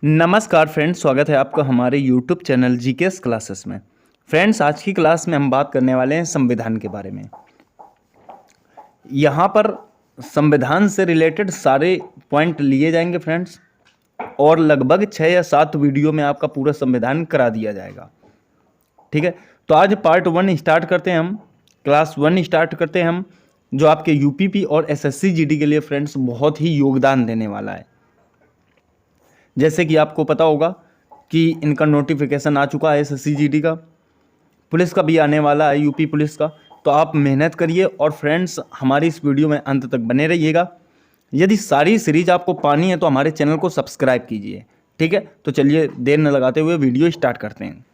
नमस्कार फ्रेंड्स, स्वागत है आपका हमारे यूट्यूब चैनल जीकेएस क्लासेस में। फ्रेंड्स, आज की क्लास में हम बात करने वाले हैं संविधान के बारे में। यहाँ पर संविधान से रिलेटेड सारे पॉइंट लिए जाएंगे फ्रेंड्स, और लगभग 6 या 7 वीडियो में आपका पूरा संविधान करा दिया जाएगा। ठीक है, तो आज पार्ट 1 स्टार्ट करते हैं, हम क्लास 1 स्टार्ट करते हैं हम, जो आपके यूपीपी और एसएससी जीडी के लिए फ्रेंड्स बहुत ही योगदान देने वाला है। जैसे कि आपको पता होगा कि इनका नोटिफिकेशन आ चुका है एसएससी जीडी का, पुलिस का भी आने वाला है, यूपी पुलिस का। तो आप मेहनत करिए और फ्रेंड्स हमारी इस वीडियो में अंत तक बने रहिएगा। यदि सारी सीरीज आपको पानी है तो हमारे चैनल को सब्सक्राइब कीजिए। ठीक है, तो चलिए देर न लगाते हुए वीडियो स्टार्ट करते हैं।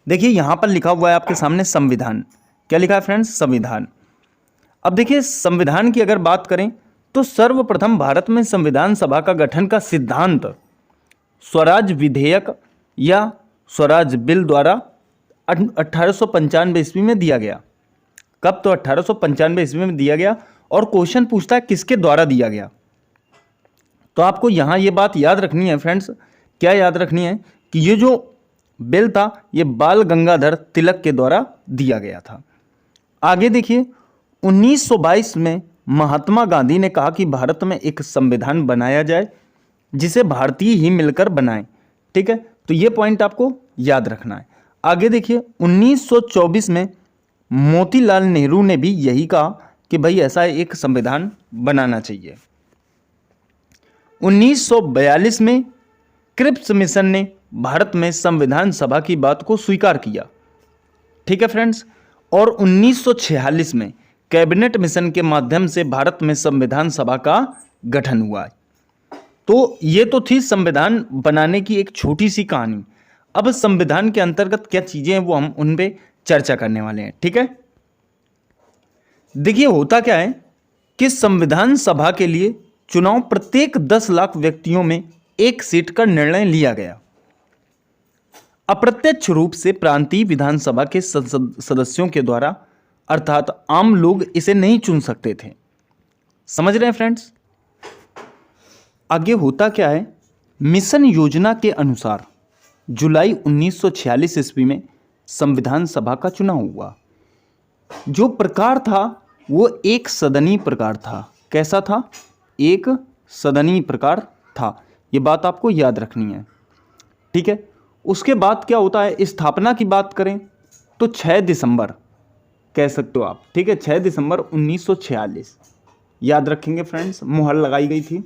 देखिए यहाँ पर लिखा हुआ है आपके सामने संविधान। क्या लिखा है फ्रेंड्स? संविधान। अब देखिए संविधान की अगर बात करें तो सर्वप्रथम भारत में संविधान सभा का गठन का सिद्धांत स्वराज विधेयक या स्वराज बिल द्वारा 1895 ईस्वी में दिया गया। कब? तो 1895 ईस्वी में दिया गया। और क्वेश्चन पूछता है किसके द्वारा दिया गया। तो आपको यहाँ ये बात याद रखनी है फ्रेंड्स। क्या याद रखनी है? कि ये जो बिल था ये बाल गंगाधर तिलक के द्वारा दिया गया था। आगे देखिए 1922 में महात्मा गांधी ने कहा कि भारत में एक संविधान बनाया जाए जिसे भारतीय ही मिलकर बनाएं। ठीक है, तो ये पॉइंट आपको याद रखना है। आगे देखिए 1924 में मोतीलाल नेहरू ने भी यही कहा कि भाई ऐसा एक संविधान बनाना चाहिए। 1942 में क्रिप्स मिशन ने भारत में संविधान सभा की बात को स्वीकार किया। ठीक है फ्रेंड्स, और 1946 में कैबिनेट मिशन के माध्यम से भारत में संविधान सभा का गठन हुआ। तो ये तो थी संविधान बनाने की एक छोटी सी कहानी। अब संविधान के अंतर्गत क्या चीजें हैं वो हम उन पे चर्चा करने वाले हैं। ठीक है, देखिए होता क्या है कि संविधान सभा के लिए चुनाव प्रत्येक 10 लाख व्यक्तियों में एक सीट का निर्णय लिया गया। अप्रत्यक्ष रूप से प्रांतीय विधानसभा के सदस्यों के द्वारा, अर्थात आम लोग इसे नहीं चुन सकते थे। समझ रहे हैं फ्रेंड्स? आगे होता क्या है, मिशन योजना के अनुसार जुलाई 1946 ईस्वी में संविधान सभा का चुनाव हुआ। जो प्रकार था वो एक सदनीय प्रकार था। कैसा था? एक सदनीय प्रकार था। ये बात आपको याद रखनी है। ठीक है, उसके बाद क्या होता है, स्थापना की बात करें तो 6 दिसंबर कह सकते हो आप। ठीक है, 6 दिसंबर 1946 याद रखेंगे फ्रेंड्स, मुहर लगाई गई थी।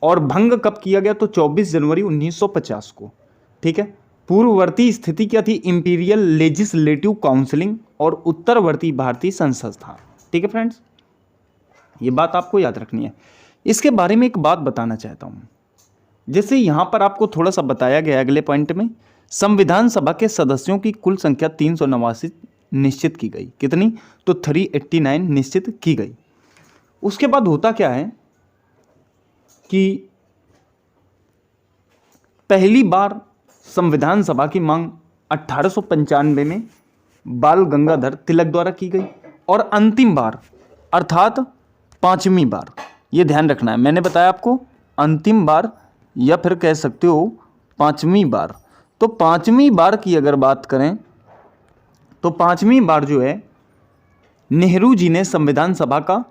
और भंग कब किया गया? तो 24 जनवरी 1950 को। ठीक है, पूर्ववर्ती स्थिति क्या थी? इंपीरियल लेजिस्लेटिव काउंसिलिंग और उत्तरवर्ती भारतीय संसद था। ठीक है फ्रेंड्स, ये बात आपको याद रखनी है। इसके बारे में एक बात बताना चाहता हूँ। जैसे यहाँ पर आपको थोड़ा सा बताया गया अगले पॉइंट में, संविधान सभा के सदस्यों की कुल संख्या 389 निश्चित की गई। कितनी? तो 389 निश्चित की गई। उसके बाद होता क्या है कि पहली बार संविधान सभा की मांग 1895 में बाल गंगाधर तिलक द्वारा की गई, और अंतिम बार अर्थात 5वीं बार, ये ध्यान रखना है, मैंने बताया आपको अंतिम बार या फिर कह सकते हो 5वीं बार। तो 5वीं बार की अगर बात करें तो 5वीं बार जो है नेहरू जी ने संविधान सभा का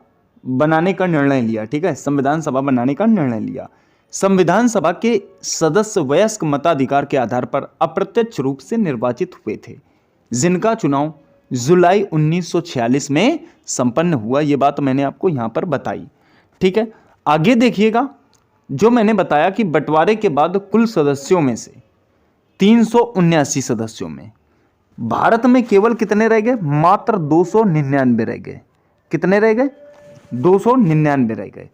बनाने का निर्णय लिया। ठीक है, संविधान सभा बनाने का निर्णय लिया। संविधान सभा के सदस्य वयस्क मताधिकार के आधार पर अप्रत्यक्ष रूप से निर्वाचित हुए थे, जिनका चुनाव जुलाई 1946 में संपन्न हुआ। ये बात मैंने आपको यहाँ पर बताई। ठीक है, आगे देखिएगा, जो मैंने बताया कि बंटवारे के बाद कुल सदस्यों में से 379 सदस्यों में भारत में केवल कितने रह गए? मात्र 299 रह गए। कितने रह गए? 299 रह गए।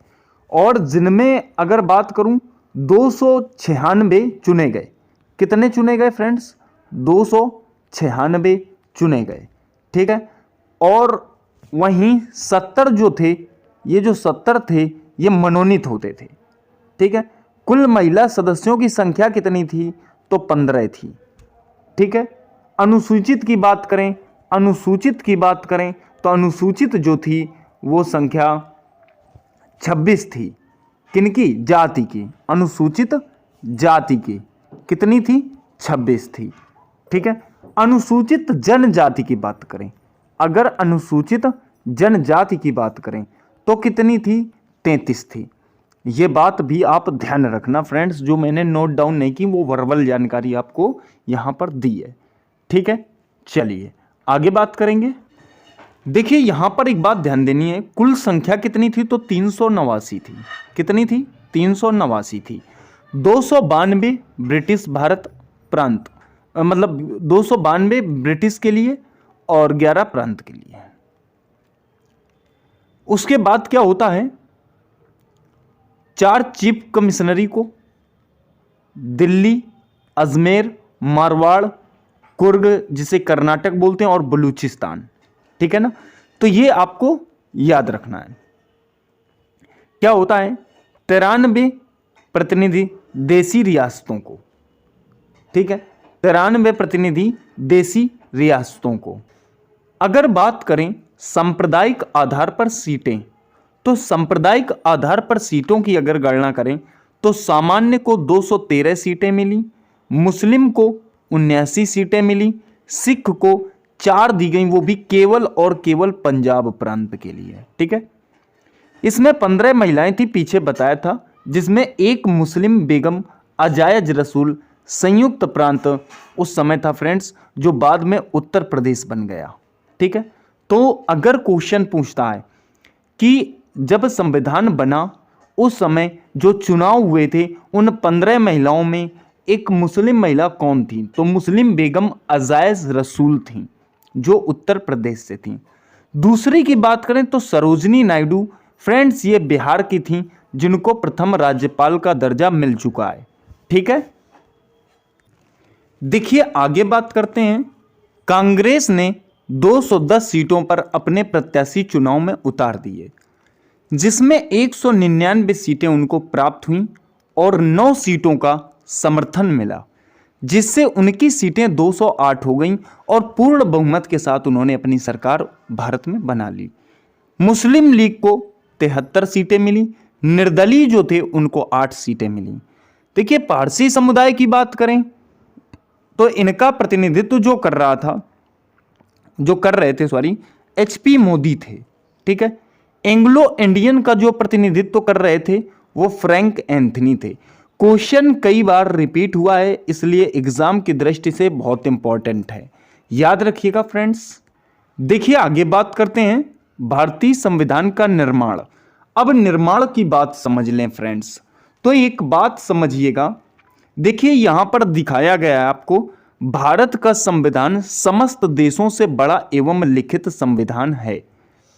और जिनमें अगर बात करूं 296 चुने गए। कितने चुने गए फ्रेंड्स? 296 चुने गए। ठीक है, और वहीं 70 जो थे, ये जो 70 थे ये मनोनीत होते थे। ठीक है, कुल महिला सदस्यों की संख्या कितनी थी? तो 15 थी। ठीक है, अनुसूचित की बात करें, अनुसूचित की बात करें तो अनुसूचित जो थी वो संख्या 26 थी। किनकी? जाति की। अनुसूचित जाति की कितनी थी? 26 थी। ठीक है। अनुसूचित जनजाति की बात करें, अगर अनुसूचित जनजाति की बात करें तो कितनी थी? 33 थी। ये बात भी आप ध्यान रखना फ्रेंड्स, जो मैंने नोट डाउन नहीं की वो वर्बल जानकारी आपको यहां पर दी है। ठीक है, चलिए आगे बात करेंगे। देखिए यहां पर एक बात ध्यान देनी है, कुल संख्या कितनी थी? तो 389 थी। कितनी थी? 389 थी। 292 ब्रिटिश भारत प्रांत, मतलब 292 ब्रिटिश के लिए और 11 प्रांत के लिए। उसके बाद क्या होता है, 4 चीफ कमिश्नरी को दिल्ली, अजमेर, मारवाड़, कुर्ग जिसे कर्नाटक बोलते हैं और बलूचिस्तान। ठीक है ना, तो ये आपको याद रखना है। क्या होता है, 93 प्रतिनिधि देसी रियासतों को। ठीक है, 93 प्रतिनिधि देसी रियासतों को। अगर बात करें सांप्रदायिक आधार पर सीटें, तो सांप्रदायिक आधार पर सीटों की अगर गणना करें तो सामान्य को 213 सीटें मिली, मुस्लिम को 79 सीटें मिली, सिख को 4 दी गई, वो भी केवल और केवल पंजाब प्रांत के लिए। ठीक है, इसमें 15 महिलाएं थी, पीछे बताया था, जिसमें एक मुस्लिम बेगम अजायज रसूल संयुक्त प्रांत उस समय था फ्रेंड्स, जो बाद में उत्तर प्रदेश बन गया। ठीक है, तो अगर क्वेश्चन पूछता है कि जब संविधान बना उस समय जो चुनाव हुए थे उन 15 महिलाओं में एक मुस्लिम महिला कौन थी, तो मुस्लिम बेगम अजायज रसूल थी जो उत्तर प्रदेश से थी। दूसरी की बात करें तो सरोजनी नायडू फ्रेंड्स, ये बिहार की थी जिनको प्रथम राज्यपाल का दर्जा मिल चुका है। ठीक है, देखिए आगे बात करते हैं। कांग्रेस ने 210 सीटों पर अपने प्रत्याशी चुनाव में उतार दिए, जिसमें 199 सीटें उनको प्राप्त हुईं और 9 सीटों का समर्थन मिला, जिससे उनकी सीटें 208 हो गईं और पूर्ण बहुमत के साथ उन्होंने अपनी सरकार भारत में बना ली। मुस्लिम लीग को 73 सीटें मिली, निर्दलीय जो थे उनको 8 सीटें मिली। देखिए पारसी समुदाय की बात करें तो इनका प्रतिनिधित्व जो कर रहे थे HP मोदी थे। ठीक है, एंग्लो इंडियन का जो प्रतिनिधित्व कर रहे थे वो फ्रैंक एंथनी थे। क्वेश्चन कई बार रिपीट हुआ है, इसलिए एग्जाम की दृष्टि से बहुत इंपॉर्टेंट है, याद रखिएगा फ्रेंड्स। देखिए आगे बात करते हैं भारतीय संविधान का निर्माण। अब निर्माण की बात समझ लें फ्रेंड्स, तो एक बात समझिएगा, देखिए यहां पर दिखाया गया है आपको, भारत का संविधान समस्त देशों से बड़ा एवं लिखित संविधान है।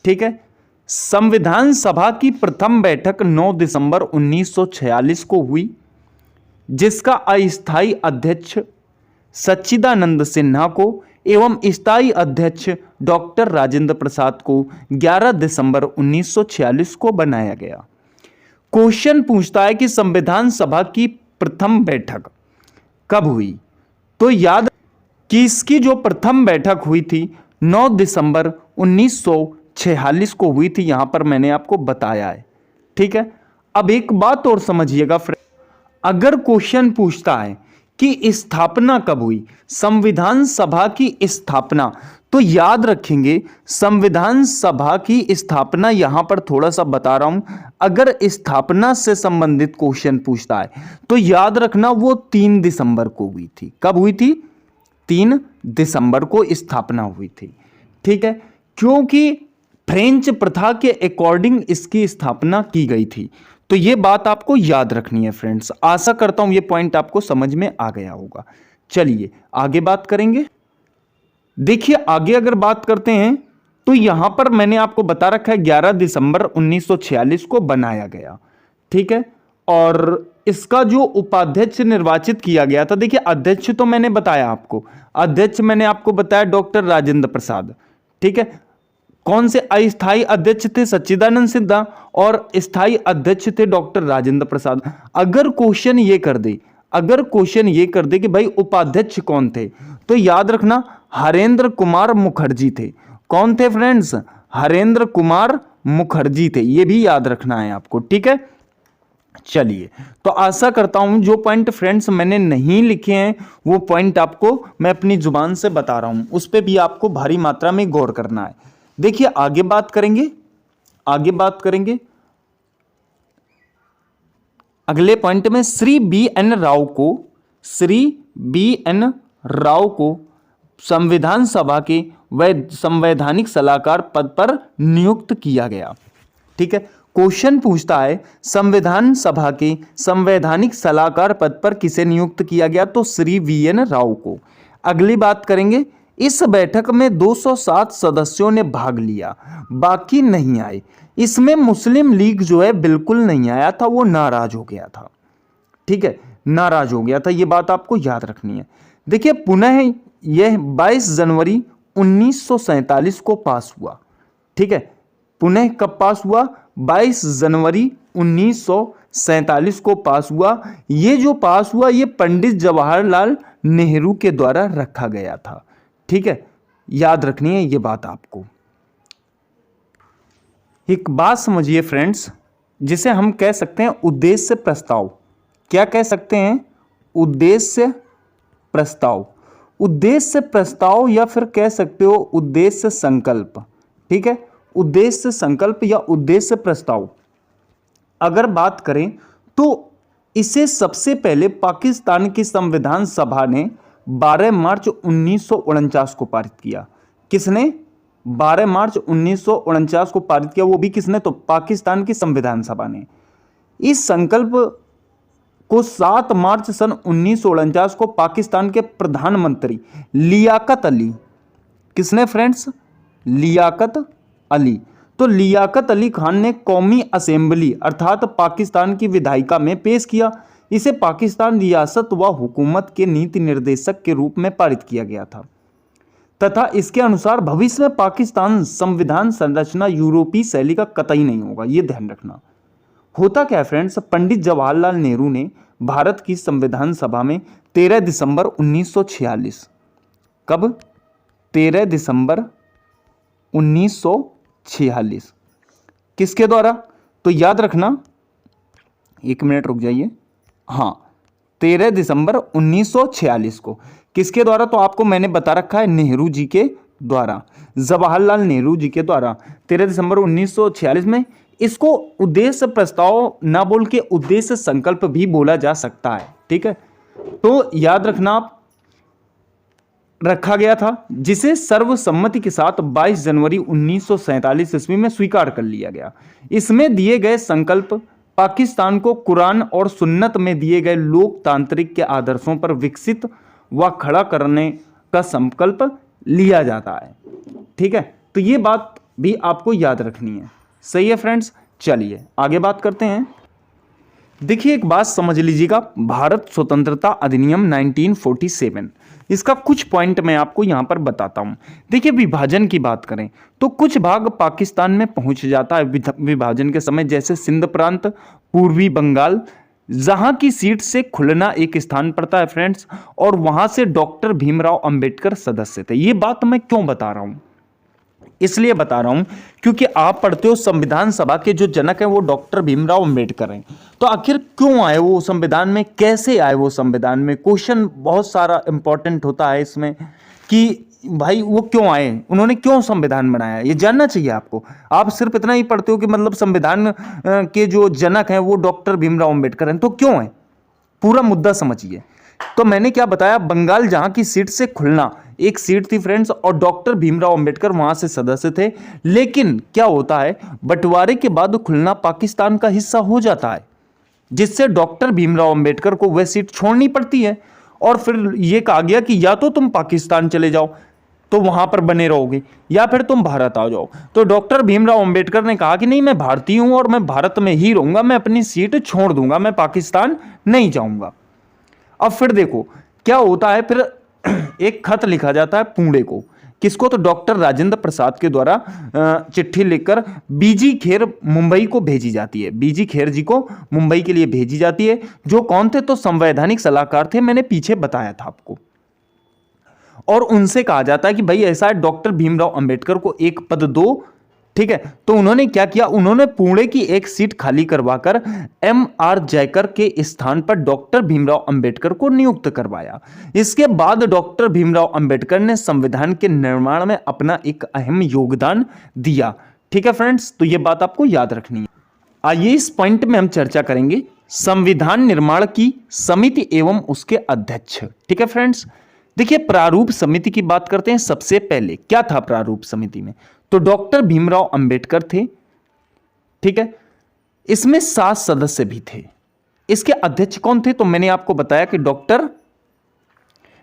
ठीक है, संविधान सभा की प्रथम बैठक 9 दिसंबर 1946 को हुई, जिसका अस्थायी अध्यक्ष सच्चिदानंद सिन्हा को एवं स्थायी अध्यक्ष डॉक्टर राजेंद्र प्रसाद को 11 दिसंबर 1946 को बनाया गया। क्वेश्चन पूछता है कि संविधान सभा की प्रथम बैठक कब हुई, तो याद कि इसकी जो प्रथम बैठक हुई थी 9 दिसंबर 1946 को हुई थी, यहां पर मैंने आपको बताया है। ठीक है, अब एक बात और समझिएगा फ्रेंड, अगर क्वेश्चन पूछता है कि स्थापना कब हुई, संविधान सभा की स्थापना, तो याद रखेंगे संविधान सभा की स्थापना, यहां पर थोड़ा सा बता रहा हूं, अगर स्थापना से संबंधित क्वेश्चन पूछता है तो याद रखना वो 3 दिसंबर को हुई थी। कब हुई थी? 3 दिसंबर को स्थापना हुई थी। ठीक है, क्योंकि फ्रेंच प्रथा के अकॉर्डिंग इसकी स्थापना की गई थी, तो ये बात आपको याद रखनी है फ्रेंड्स। आशा करता हूं ये पॉइंट आपको समझ में आ गया होगा। चलिए आगे बात करेंगे। देखिए आगे अगर बात करते हैं तो यहां पर मैंने आपको बता रखा है 11 दिसंबर 1946 को बनाया गया। ठीक है, और इसका जो उपाध्यक्ष निर्वाचित किया गया था, देखिए अध्यक्ष तो मैंने बताया आपको, अध्यक्ष मैंने आपको बताया डॉक्टर राजेंद्र प्रसाद। ठीक है, कौन से अस्थायी अध्यक्ष थे? सच्चिदानंद सिन्हा, और स्थायी अध्यक्ष थे डॉक्टर राजेंद्र प्रसाद। अगर क्वेश्चन ये कर दे कि भाई उपाध्यक्ष कौन थे, तो याद रखना हरेंद्र कुमार मुखर्जी थे। कौन थे फ्रेंड्स? हरेंद्र कुमार मुखर्जी थे, ये भी याद रखना है आपको। ठीक है, चलिए, तो आशा करता हूं जो पॉइंट फ्रेंड्स मैंने नहीं लिखे हैं वो पॉइंट आपको मैं अपनी जुबान से बता रहा हूं, उस पर भी आपको भारी मात्रा में गौर करना है। देखिए आगे बात करेंगे, अगले पॉइंट में श्री बी एन राव को संविधान सभा के संवैधानिक सलाहकार पद पर नियुक्त किया गया। ठीक है, क्वेश्चन पूछता है संविधान सभा के संवैधानिक सलाहकार पद पर किसे नियुक्त किया गया, तो श्री वी एन राव को। अगली बात करेंगे, इस बैठक में 207 सदस्यों ने भाग लिया, बाकी नहीं आए। इसमें मुस्लिम लीग जो है बिल्कुल नहीं आया था, वो नाराज हो गया था। ठीक है, नाराज हो गया था, ये बात आपको याद रखनी है। देखिए पुनः यह 22 जनवरी 1947 को पास हुआ। ठीक है, पुनः कब पास हुआ, 22 जनवरी 1947 को पास हुआ। ये जो पास हुआ ये पंडित जवाहरलाल नेहरू के द्वारा रखा गया था। ठीक है, याद रखनी है ये बात आपको। एक बात समझिए फ्रेंड्स, जिसे हम कह सकते हैं उद्देश्य प्रस्ताव। क्या कह सकते हैं, उद्देश्य प्रस्ताव, उद्देश्य प्रस्ताव या फिर कह सकते हो उद्देश्य संकल्प। ठीक है, उद्देश्य संकल्प या उद्देश्य प्रस्ताव अगर बात करें तो इसे सबसे पहले पाकिस्तान की संविधान सभा ने 12 मार्च 1949 को पारित किया। किसने, 12 मार्च 1949 को पारित किया, वो भी किसने, तो पाकिस्तान की संविधान सभा ने। इस संकल्प को 7 मार्च सन 1949 को पाकिस्तान के प्रधानमंत्री लियाकत अली, किसने फ्रेंड्स, लियाकत अली, तो लियाकत अली खान ने कौमी असेंबली अर्थात पाकिस्तान की विधायिका में पेश किया। इसे पाकिस्तान रियासत व हुकूमत के नीति निर्देशक के रूप में पारित किया गया था तथा इसके अनुसार भविष्य में पाकिस्तान संविधान संरचना यूरोपीय शैली का कतई नहीं होगा। यह ध्यान रखना। होता क्या है फ्रेंड्स, पंडित जवाहरलाल नेहरू ने भारत की संविधान सभा में 13 दिसंबर 1946, कब, 13 दिसंबर 1946, किसके द्वारा, तो याद रखना, एक मिनट रुक जाइए, हाँ 13 दिसंबर 1946 को किसके द्वारा, तो आपको मैंने बता रखा है नेहरू जी के द्वारा, जवाहरलाल नेहरू जी के द्वारा 13 दिसंबर 1946 में। इसको उद्देश्य प्रस्ताव ना बोल के उद्देश्य संकल्प भी बोला जा सकता है। ठीक है, तो याद रखना आप, रखा गया था जिसे सर्वसम्मति के साथ 22 जनवरी 1947 ईस्वी में स्वीकार कर लिया गया। इसमें दिए गए संकल्प पाकिस्तान को कुरान और सुन्नत में दिए गए लोकतांत्रिक के आदर्शों पर विकसित व खड़ा करने का संकल्प लिया जाता है। ठीक है, तो ये बात भी आपको याद रखनी है। सही है फ्रेंड्स, चलिए आगे बात करते हैं। देखिए एक बात समझ लीजिएगा, भारत स्वतंत्रता अधिनियम 1947, इसका कुछ पॉइंट मैं आपको यहां पर बताता हूं। देखिए विभाजन की बात करें तो कुछ भाग पाकिस्तान में पहुंच जाता है विभाजन के समय, जैसे सिंध प्रांत, पूर्वी बंगाल, जहां की सीट से खुलना एक स्थान पड़ता है फ्रेंड्स, और वहां से डॉक्टर भीमराव अंबेडकर सदस्य थे। ये बात मैं क्यों बता रहा हूं, इसलिए बता रहा हूं क्योंकि आप पढ़ते हो संविधान सभा के जो जनक हैं वो डॉक्टर भीमराव अंबेडकर हैं। तो आखिर क्यों आए वो संविधान में, कैसे आए वो संविधान में, क्वेश्चन बहुत सारा इंपॉर्टेंट होता है इसमें कि भाई वो क्यों आए, उन्होंने क्यों संविधान बनाया, ये जानना चाहिए आपको। आप सिर्फ इतना ही पढ़ते हो कि मतलब संविधान के जो जनक हैं वो डॉक्टर भीमराव अंबेडकर हैं, तो क्यों है, पूरा मुद्दा समझिए। तो मैंने क्या बताया, बंगाल जहां की सीट से खुलना एक सीट थी फ्रेंड्स, और डॉक्टर भीमराव अंबेडकर वहां से सदस्य थे। लेकिन क्या होता है, बंटवारे के बाद खुलना पाकिस्तान का हिस्सा हो जाता है, जिससे डॉक्टर भीमराव अंबेडकर को वह सीट छोड़नी पड़ती है। और फिर यह कहा गया कि या तो तुम पाकिस्तान चले जाओ तो वहां पर बने रहोगे, या फिर तुम भारत आ जाओ। तो डॉक्टर भीमराव अंबेडकर ने कहा कि नहीं, मैं भारतीय हूं और मैं भारत में ही रहूंगा, मैं अपनी सीट छोड़ दूंगा, मैं पाकिस्तान नहीं जाऊंगा। अब फिर देखो क्या होता है, फिर एक खत लिखा जाता है पुणे को, किसको, तो डॉक्टर राजेंद्र प्रसाद के द्वारा चिट्ठी लिखकर बीजी खेर मुंबई को भेजी जाती है, बीजी खेर जी को मुंबई के लिए भेजी जाती है। जो कौन थे, तो संवैधानिक सलाहकार थे, मैंने पीछे बताया था आपको। और उनसे कहा जाता है कि भाई ऐसा है, डॉक्टर भीमराव अंबेडकर को एक पद दो ठीक है, तो उन्होंने क्या किया, उन्होंने पुणे की एक सीट खाली करवाकर एम.आर. जयकर के स्थान पर डॉक्टर भीमराव अंबेडकर को नियुक्त करवाया। इसके बाद डॉक्टर भीमराव अंबेडकर ने संविधान के निर्माण में अपना एक अहम योगदान दिया। ठीक है फ्रेंड्स, तो यह बात आपको याद रखनी है। आइए इस पॉइंट में हम चर्चा करेंगे संविधान निर्माण की समिति एवं उसके अध्यक्ष। ठीक है फ्रेंड्स, देखिए प्रारूप समिति की बात करते हैं। सबसे पहले क्या था प्रारूप समिति में, तो डॉक्टर भीमराव अंबेडकर थे। ठीक है, इसमें 7 सदस्य भी थे। इसके अध्यक्ष कौन थे, तो मैंने आपको बताया कि डॉक्टर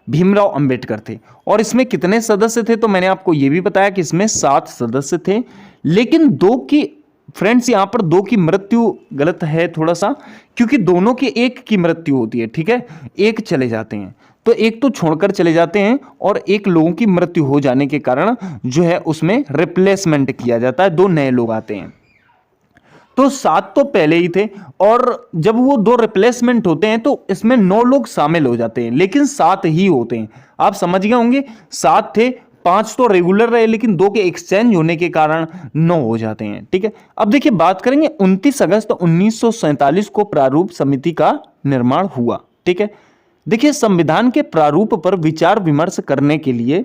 भीमराव अंबेडकर थे। और इसमें कितने सदस्य थे, तो मैंने आपको यह भी बताया कि इसमें 7 सदस्य थे। लेकिन 2 की फ्रेंड्स, यहां पर 2 की मृत्यु गलत है थोड़ा सा, क्योंकि दोनों के एक की मृत्यु होती है। ठीक है, एक चले जाते हैं, तो एक तो छोड़कर चले जाते हैं और एक लोगों की मृत्यु हो जाने के कारण जो है उसमें रिप्लेसमेंट किया जाता है, 2 नए लोग आते हैं। तो 7 तो पहले ही थे, और जब वो 2 रिप्लेसमेंट होते हैं तो इसमें 9 लोग शामिल हो जाते हैं, लेकिन 7 ही होते हैं। आप समझ गए होंगे, 7 थे, 5 तो रेगुलर रहे, लेकिन 2 के एक्सचेंज होने के कारण 9 हो जाते हैं। ठीक है, अब देखिए बात करेंगे 29 अगस्त 1947 को प्रारूप समिति का निर्माण हुआ। ठीक है, देखिए संविधान के प्रारूप पर विचार विमर्श करने के लिए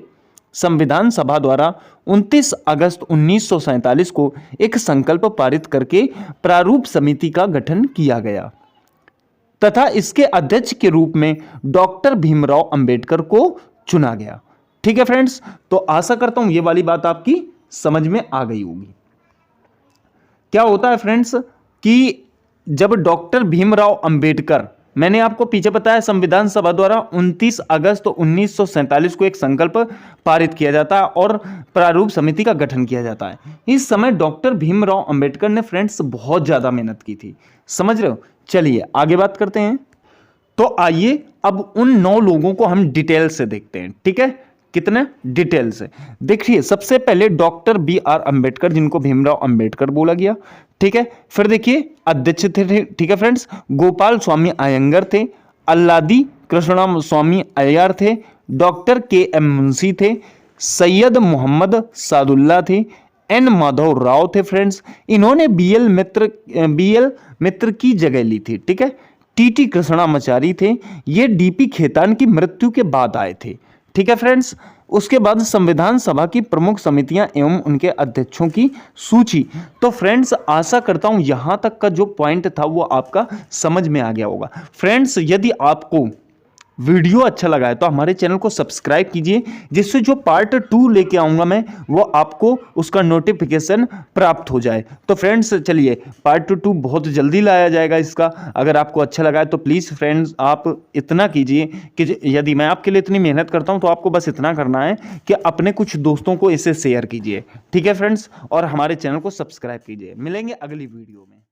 संविधान सभा द्वारा 29 अगस्त 1947 को एक संकल्प पारित करके प्रारूप समिति का गठन किया गया तथा इसके अध्यक्ष के रूप में डॉक्टर भीमराव अंबेडकर को चुना गया। ठीक है फ्रेंड्स, तो आशा करता हूं यह वाली बात आपकी समझ में आ गई होगी। क्या होता है फ्रेंड्स कि जब डॉक्टर भीमराव अंबेडकर, मैंने आपको पीछे बताया संविधान सभा द्वारा 29 अगस्त 1947 को एक संकल्प पारित किया जाता है और प्रारूप समिति का गठन किया जाता है। इस समय डॉक्टर भीमराव अंबेडकर ने फ्रेंड्स बहुत ज्यादा मेहनत की थी, समझ रहे हो। चलिए आगे बात करते हैं। तो आइए अब उन 9 लोगों को हम डिटेल से देखते हैं। ठीक है, कितने डिटेल से देखिए। सबसे पहले डॉक्टर बी.आर. अंबेडकर, जिनको भीमराव अंबेडकर बोला गया। ठीक है, फिर देखिए अध्यक्ष थे, ठीक है फ्रेंड्स, गोपाल स्वामी अयंगर थे, अल्लादी कृष्ण स्वामी अय्यर थे, डॉक्टर के.एम. मुंशी थे, सैयद मोहम्मद सादुल्ला थे, एन. माधव राव थे फ्रेंड्स। इन्होंने बी.एल. मित्र की जगह ली थी। ठीक है, टी.टी. कृष्णामाचारी थे, ये डी.पी. खेतान की मृत्यु के बाद आए थे। ठीक है फ्रेंड्स, उसके बाद संविधान सभा की प्रमुख समितियां एवं उनके अध्यक्षों की सूची। तो फ्रेंड्स आशा करता हूं यहां तक का जो पॉइंट था वो आपका समझ में आ गया होगा। फ्रेंड्स यदि आपको वीडियो अच्छा लगा है तो हमारे चैनल को सब्सक्राइब कीजिए, जिससे जो पार्ट 2 लेके आऊंगा मैं वो आपको उसका नोटिफिकेशन प्राप्त हो जाए। तो फ्रेंड्स चलिए पार्ट 2 बहुत जल्दी लाया जाएगा इसका। अगर आपको अच्छा लगा है तो प्लीज़ फ्रेंड्स आप इतना कीजिए कि यदि मैं आपके लिए इतनी मेहनत करता हूं तो आपको बस इतना करना है कि अपने कुछ दोस्तों को इसे शेयर कीजिए। ठीक है फ्रेंड्स, और हमारे चैनल को सब्सक्राइब कीजिए। मिलेंगे अगली वीडियो में।